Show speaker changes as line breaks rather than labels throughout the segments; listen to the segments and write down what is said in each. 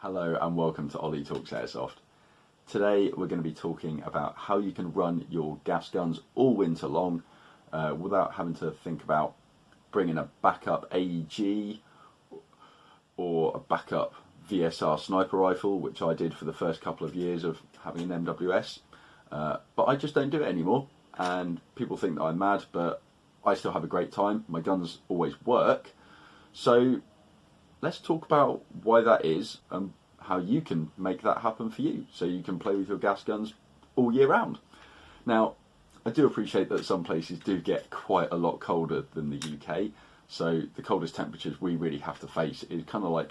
Hello and welcome to Ollie Talks Airsoft. Today we're going to be talking about how you can run your gas guns all winter long without having to think about bringing a backup AEG or a backup VSR sniper rifle, which I did for the first couple of years of having an MWS. But I just don't do it anymore, and people think that I'm mad, but I still have a great time. My guns always work. So let's talk about why that is and how you can make that happen for you, so you can play with your gas guns all year round. Now, I do appreciate that some places do get quite a lot colder than the UK, so the coldest temperatures we really have to face is kind of like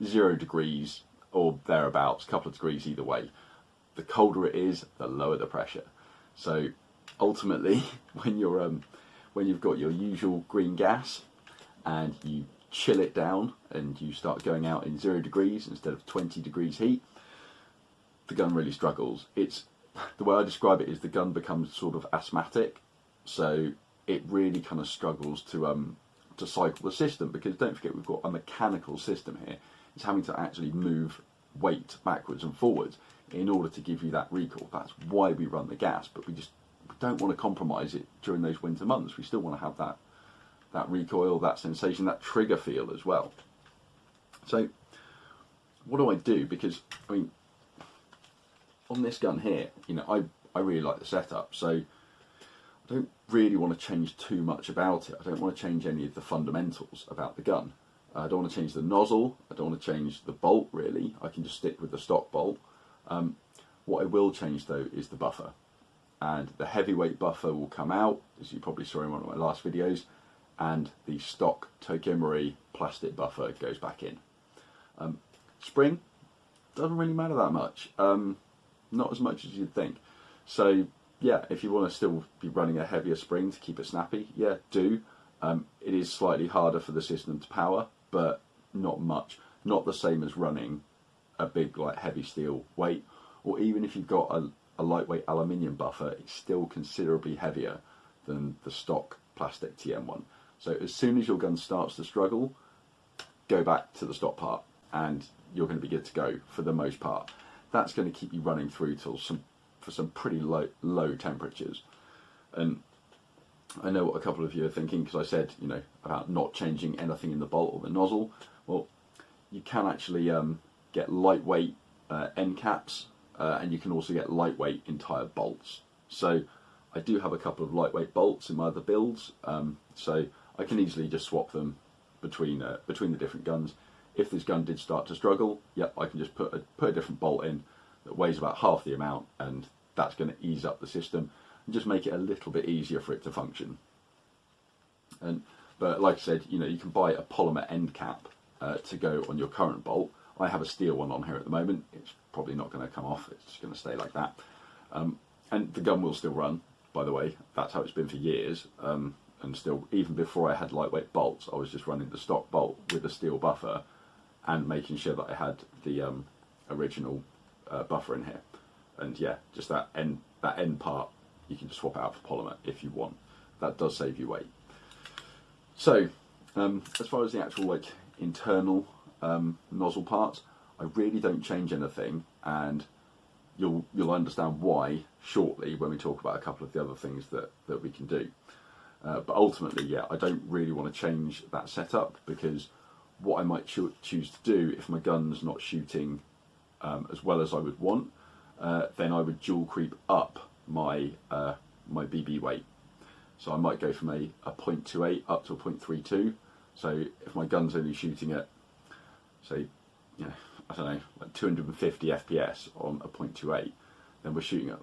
0 degrees or thereabouts, a couple of degrees either way. The colder it is, the lower the pressure. So ultimately, when you've got your usual green gas and you chill it down and you start going out in 0 degrees instead of 20 degrees heat, the gun really struggles. The way I describe it is the gun becomes sort of asthmatic, so it really kind of struggles to cycle the system, because don't forget we've got a mechanical system here. It's having to actually move weight backwards and forwards in order to give you that recoil. That's why we run the gas, but we don't want to compromise it during those winter months. We still want to have that recoil, that sensation, that trigger feel as well. So what do I do? Because I mean, on this gun here, I really like the setup, so I don't really want to change too much about it. I don't want to change any of the fundamentals about the gun. I don't want to change the nozzle, I don't want to change the bolt really. I can just stick with the stock bolt. What I will change though is the buffer, and the heavyweight buffer will come out, as you probably saw in one of my last videos, and the stock Tokyo Marui plastic buffer goes back in. Spring doesn't really matter that much, not as much as you'd think. So yeah, if you want to still be running a heavier spring to keep it snappy, yeah, do. It is slightly harder for the system to power, but not much. Not the same as running a big like heavy steel weight, or even if you've got a lightweight aluminium buffer, it's still considerably heavier than the stock plastic TM1. So as soon as your gun starts to struggle, go back to the stock part and you're going to be good to go for the most part. That's going to keep you running through for some pretty low temperatures. And I know what a couple of you are thinking, because I said, about not changing anything in the bolt or the nozzle. Well, you can actually get lightweight end caps, and you can also get lightweight entire bolts. So I do have a couple of lightweight bolts in my other builds, so I can easily just swap them between the different guns. If this gun did start to struggle, yep, I can just put a different bolt in that weighs about half the amount, and that's going to ease up the system and just make it a little bit easier for it to function. But like I said, you can buy a polymer end cap to go on your current bolt. I have a steel one on here at the moment. It's probably not going to come off. It's just going to stay like that. And the gun will still run, by the way. That's how it's been for years. And still, even before I had lightweight bolts, I was just running the stock bolt with a steel buffer and making sure that I had the original buffer in here. And yeah, just that end part, you can just swap it out for polymer if you want. That does save you weight. So, as far as the actual internal nozzle parts, I really don't change anything, and you'll understand why shortly when we talk about a couple of the other things that we can do. But ultimately, yeah, I don't really want to change that setup, because what I might choose to do if my gun's not shooting as well as I would want, then I would dual creep up my BB weight. So I might go from a 0.28 up to a 0.32. So if my gun's only shooting at, say, I don't know, like 250 FPS on a 0.28, then we're shooting at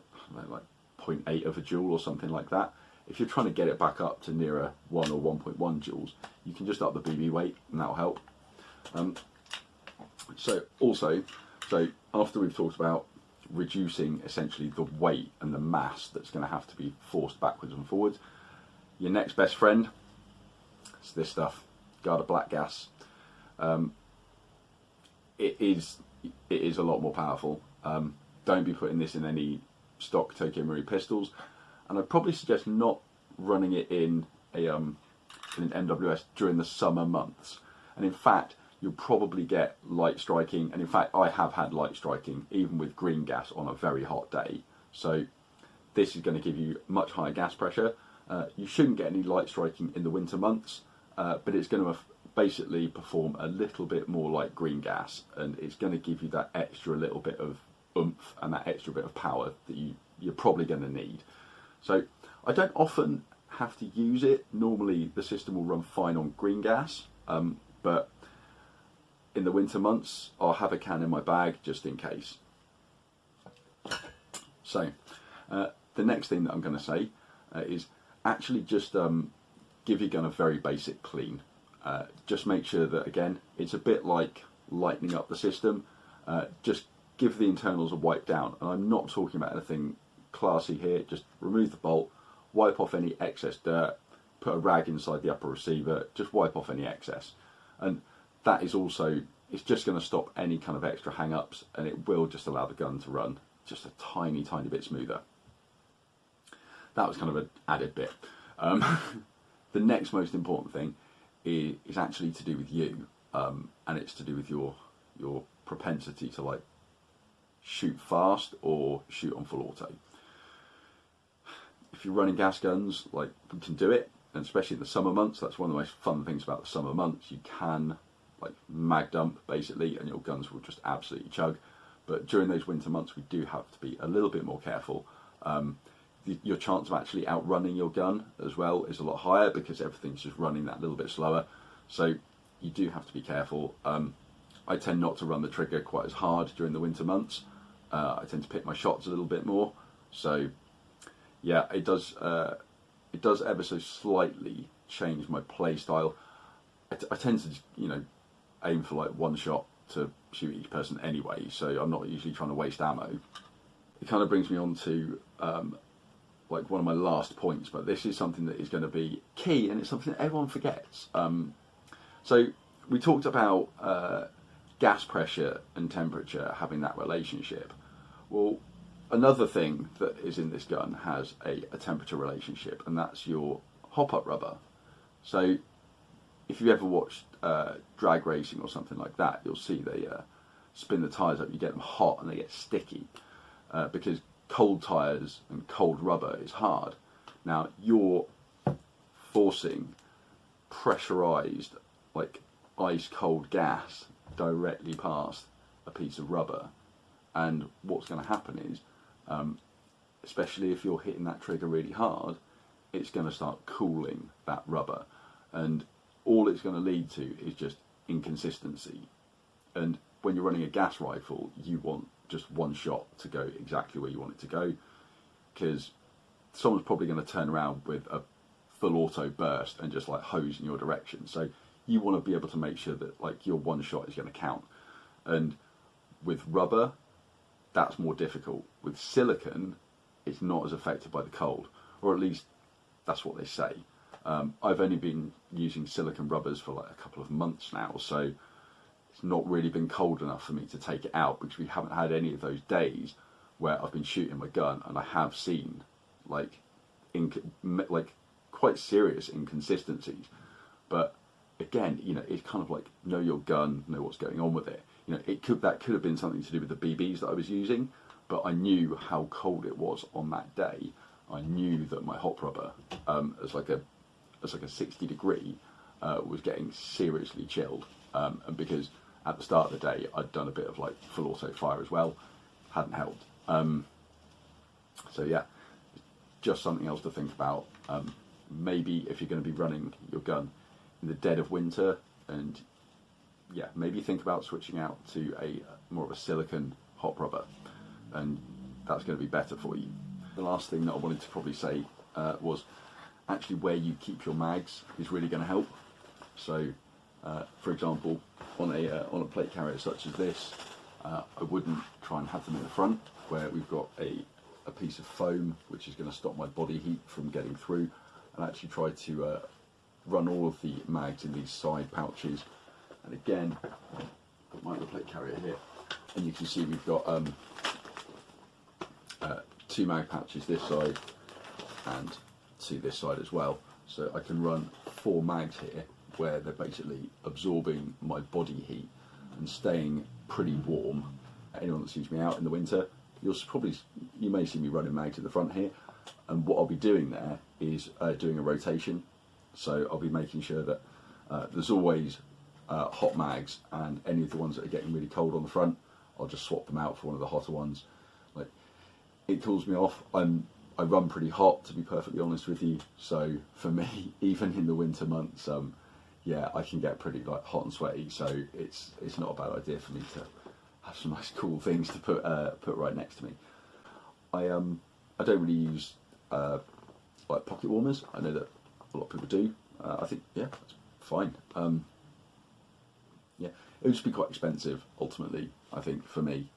like 0.8 of a joule or something like that. If you're trying to get it back up to nearer 1 or 1.1 joules, you can just up the BB weight, and that'll help. So after we've talked about reducing essentially the weight and the mass that's going to have to be forced backwards and forwards, your next best friend is this stuff, Garda Black Gas. It is a lot more powerful. Don't be putting this in any stock Tokyo Marui pistols, and I'd probably suggest not running it in an MWS during the summer months. And in fact, you'll probably get light striking, and in fact I have had light striking even with green gas on a very hot day. So this is going to give you much higher gas pressure. You shouldn't get any light striking in the winter months, but it's going to basically perform a little bit more like green gas, and it's going to give you that extra little bit of oomph and that extra bit of power that you're probably going to need. So I don't often have to use it. Normally the system will run fine on green gas, but in the winter months I'll have a can in my bag just in case. So the next thing that I'm going to say is actually just give your gun a very basic clean. Just make sure that, again, it's a bit like lightening up the system. Just give the internals a wipe down, and I'm not talking about anything classy here. Just remove the bolt, wipe off any excess dirt, put a rag inside the upper receiver, just wipe off any excess, and that is also, it's just going to stop any kind of extra hang-ups, and it will just allow the gun to run just a tiny bit smoother. That was kind of an added bit. The next most important thing is actually to do with you, and it's to do with your propensity to like shoot fast or shoot on full auto. If you're running gas guns, like, we can do it, and especially in the summer months, that's one of the most fun things about the summer months. You can like mag dump basically, and your guns will just absolutely chug. But during those winter months, we do have to be a little bit more careful. Your chance of actually outrunning your gun as well is a lot higher because everything's just running that little bit slower. So you do have to be careful. I tend not to run the trigger quite as hard during the winter months. I tend to pick my shots a little bit more. So yeah, it does ever so slightly change my play style. I tend to just, aim for like one shot to shoot each person anyway, so I'm not usually trying to waste ammo. It kind of brings me on to like one of my last points, but this is something that is going to be key, and it's something that everyone forgets. So we talked about gas pressure and temperature having that relationship. Well, another thing that is in this gun has a temperature relationship, and that's your hop-up rubber. So if you ever watched drag racing or something like that, you'll see they spin the tyres up, you get them hot and they get sticky because cold tyres and cold rubber is hard. Now you're forcing pressurised, like ice cold gas directly past a piece of rubber, and what's going to happen is, especially if you're hitting that trigger really hard, it's going to start cooling that rubber, and all it's going to lead to is just inconsistency. And when you're running a gas rifle, you want just one shot to go exactly where you want it to go, because someone's probably going to turn around with a full auto burst and just like hose in your direction. So you want to be able to make sure that like your one shot is going to count. And with rubber, that's more difficult. With silicone, it's not as affected by the cold, or at least that's what they say. I've only been using silicone rubbers for like a couple of months now, so it's not really been cold enough for me to take it out, because we haven't had any of those days where I've been shooting my gun and I have seen like quite serious inconsistencies. But again, it's kind of like know your gun, know what's going on with it. That could have been something to do with the BBs that I was using, but I knew how cold it was on that day. I knew that my hop rubber, as like a 60 degree, was getting seriously chilled, and because at the start of the day I'd done a bit of like full auto fire as well, hadn't helped. So yeah, just something else to think about. Maybe if you're going to be running your gun in the dead of winter, and yeah, maybe think about switching out to a more of a silicone hop rubber, and that's going to be better for you. The last thing that I wanted to probably say was actually where you keep your mags is really going to help. So, for example, on a plate carrier such as this, I wouldn't try and have them in the front, where we've got a piece of foam which is going to stop my body heat from getting through, and actually try to run all of the mags in these side pouches. And again, I've got my other plate carrier here, and you can see we've got 2 mag pouches this side and 2 this side as well. So I can run 4 mags here where they're basically absorbing my body heat and staying pretty warm. Anyone that sees me out in the winter, you may see me running mags at the front here, and what I'll be doing there is doing a rotation. So I'll be making sure that there's always hot mags, and any of the ones that are getting really cold on the front, I'll just swap them out for one of the hotter ones. Like, it cools me off. I run pretty hot, to be perfectly honest with you. So for me, even in the winter months, yeah, I can get pretty like hot and sweaty. So it's not a bad idea for me to have some nice cool things to put right next to me. I don't really use like pocket warmers. I know that a lot of people do. I think, yeah, that's fine. Yeah, it would just be quite expensive ultimately, I think, for me.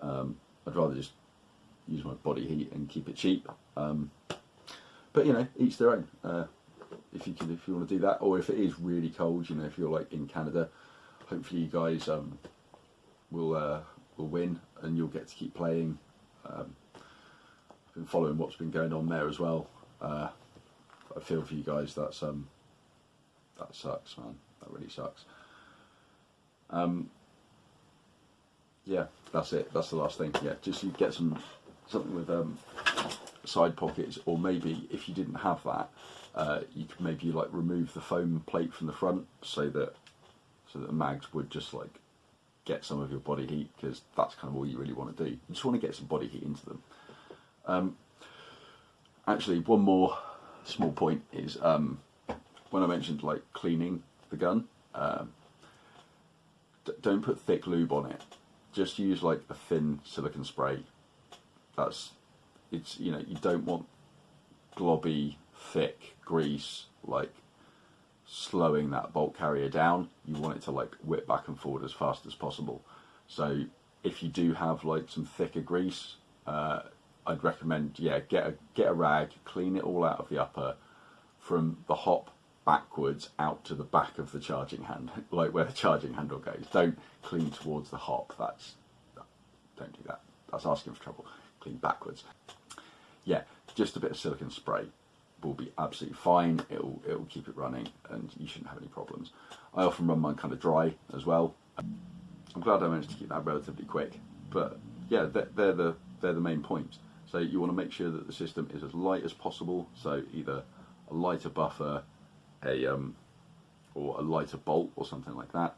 I'd rather just use my body heat and keep it cheap. But you know, each their own. If you want to do that, or if it is really cold, you know, if you're like in Canada, hopefully you guys will win and you'll get to keep playing. I've been following what's been going on there as well. I feel for you guys. That sucks, man. That really sucks. Yeah, that's it. That's the last thing. Yeah, just you get something with side pockets, or maybe if you didn't have that, you could maybe like remove the foam plate from the front so that the mags would just like get some of your body heat, because that's kind of all you really want to do. You just want to get some body heat into them. Actually, one more small point is when I mentioned like cleaning the gun, don't put thick lube on it. Just use like a thin silicone spray. You know, you don't want globby, thick grease like slowing that bolt carrier down. You want it to like whip back and forward as fast as possible. So if you do have like some thicker grease, I'd recommend, yeah, get a rag, clean it all out of the upper, from the hop backwards out to the back of the charging hand, like where the charging handle goes. Don't clean towards the hop. Don't do that. That's asking for trouble. Clean backwards. Yeah, just a bit of silicone spray will be absolutely fine. It'll keep it running, and you shouldn't have any problems. I often run mine kind of dry as well. I'm glad I managed to keep that relatively quick. But yeah, they're the main points. So you want to make sure that the system is as light as possible. So either a lighter buffer, or a lighter bolt or something like that.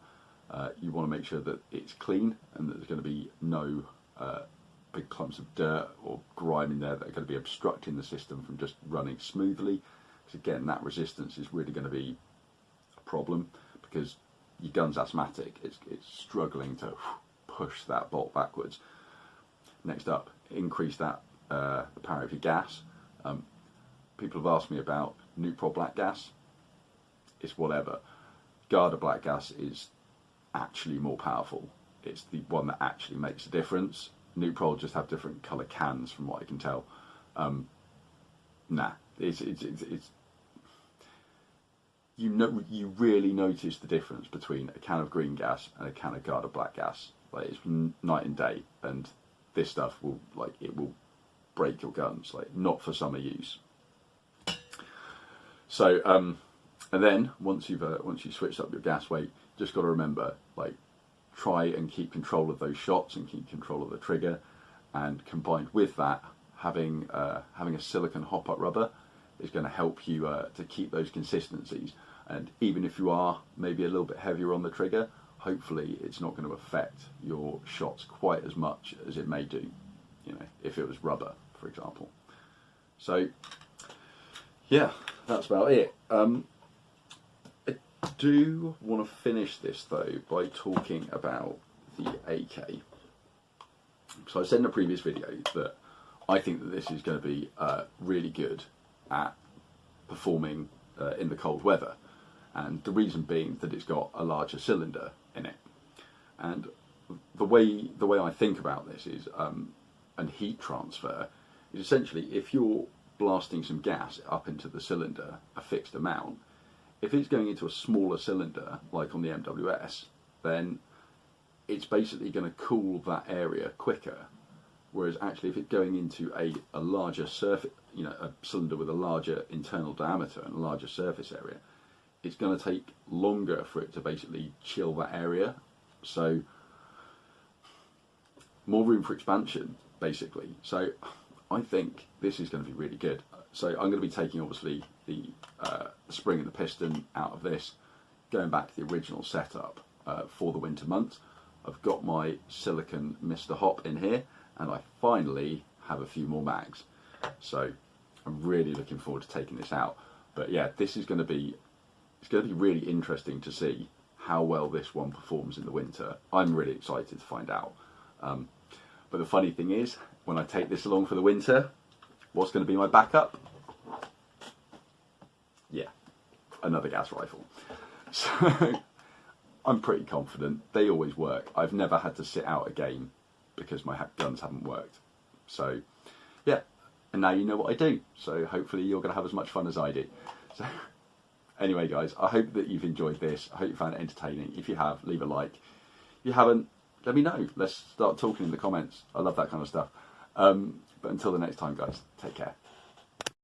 You want to make sure that it's clean and that there's going to be no big clumps of dirt or grime in there that are going to be obstructing the system from just running smoothly. Because again, that resistance is really going to be a problem, because your gun's asthmatic. It's struggling to push that bolt backwards. Next up, increase that the power of your gas. People have asked me about neutral black gas. It's whatever. Garda black gas is actually more powerful. It's the one that actually makes a difference. Neutral just have different colour cans, from what I can tell. Nah, it's you really notice the difference between a can of green gas and a can of Garda black gas. Like, it's night and day, and this stuff will break your guns. Like, not for summer use. So and then once you've switched up your gas weight, just got to remember, like, try and keep control of those shots and keep control of the trigger. And combined with that, having a silicone hop-up rubber is going to help you to keep those consistencies. And even if you are maybe a little bit heavier on the trigger, hopefully it's not going to affect your shots quite as much as it may do, you know, if it was rubber, for example. So yeah, that's about it. I do want to finish this though by talking about the AK. So I said in a previous video that I think that this is going to be really good at performing in the cold weather, and the reason being that it's got a larger cylinder in it. And the way I think about this is, and heat transfer is essentially, if you're blasting some gas up into the cylinder a fixed amount, if it's going into a smaller cylinder, like on the MWS, then it's basically going to cool that area quicker. Whereas actually, if it's going into a larger surface, you know, a cylinder with a larger internal diameter and a larger surface area, it's going to take longer for it to basically chill that area. So more room for expansion, basically. So I think this is going to be really good. So I'm going to be taking obviously the spring and the piston out of this, going back to the original setup for the winter months. I've got my silicon Mr. Hop in here, and I finally have a few more mags. So I'm really looking forward to taking this out. But yeah, this is going to be, it's going to be really interesting to see how well this one performs in the winter. I'm really excited to find out. But the funny thing is, when I take this along for the winter, what's going to be my backup? Yeah, another gas rifle. So I'm pretty confident. They always work. I've never had to sit out a game because my guns haven't worked. So yeah, and now you know what I do. So hopefully you're going to have as much fun as I do. So anyway, guys, I hope that you've enjoyed this. I hope you found it entertaining. If you have, leave a like. If you haven't, let me know. Let's start talking in the comments. I love that kind of stuff. But until the next time, guys, take care.